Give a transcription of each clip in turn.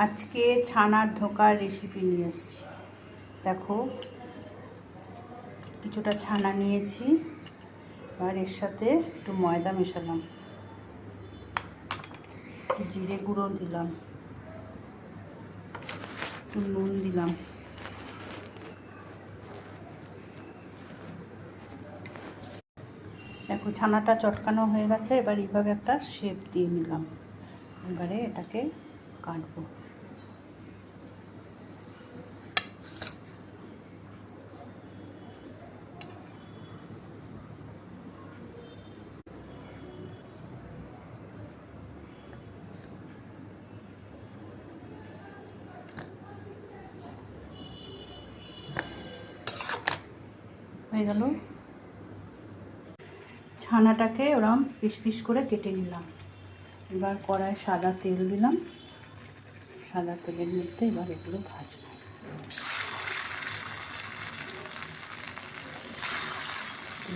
আজকে ছানার ধোকার রেসিপি নিয়ে এসেছি। দেখো, কিছুটা ছানা নিয়েছি, আর এর সাথে একটু ময়দা মেশালাম, জিরে গুঁড়ো দিলাম, একটু নুন দিলাম, দেখো ছানাটা চটকানো হয়ে গেছে। এবার এইভাবে একটা শেপ দিয়ে নিলাম। এবারে এটাকে কাটবো। হয়ে গেল। ছানাটাকে ওরম পিস পিস করে কেটে নিলাম। এবার কড়ায় সাদা তেল দিলাম। সাদা তেলের মধ্যে এবার এগুলো ভাজবো।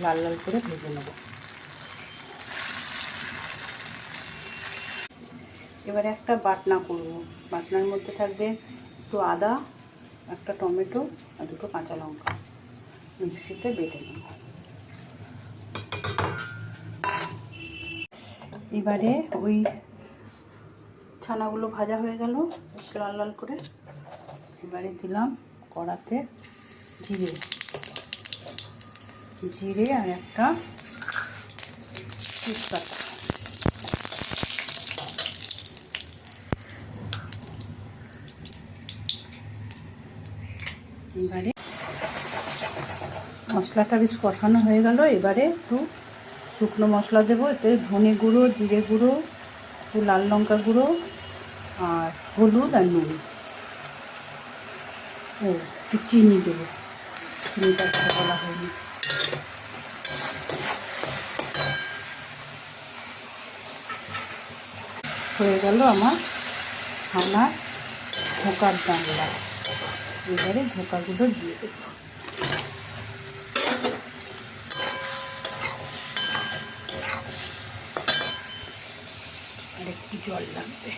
লাল লাল করে ভেজে নেব। এবার একটা বাটনা করব। বাটনার মধ্যে থাকবে একটু আদা, একটা টমেটো আর দুটো কাঁচা লঙ্কা, মিক্সিতে বেটে নেব। এবারে ওই ছানাগুলো ভাজা হয়ে গেল লাল লাল করে। এবারে দিলাম কড়াতে জিরে আর একটা তেজপাতা। এবারে মশলাটা বেশ কষানো হয়ে গেল। এবারে একটু শুকনো মশলা দেবো। এতে ধনে গুঁড়ো, জিরে গুঁড়ো, একটু লাল লঙ্কা গুঁড়ো আর হলুদ আর নুন, একটু চিনি দেবো। চিনিটা একটা বলা হয়নি। হয়ে গেল আমার ছানার ধোকার ডালনা। এবারে ধোকাগুলো দিয়ে দেবো। আর একটু জল লাগবে।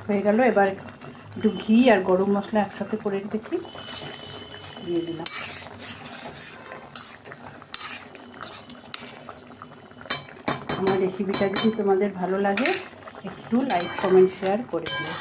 হয়ে গেল। এবার একটু ঘি আর গরম মশলা একসাথে করে রেখেছি, দিয়ে দিলাম। আমার রেসিপিটা যদি তোমাদের ভালো লাগে একটু লাইক, কমেন্ট, শেয়ার করে দিও।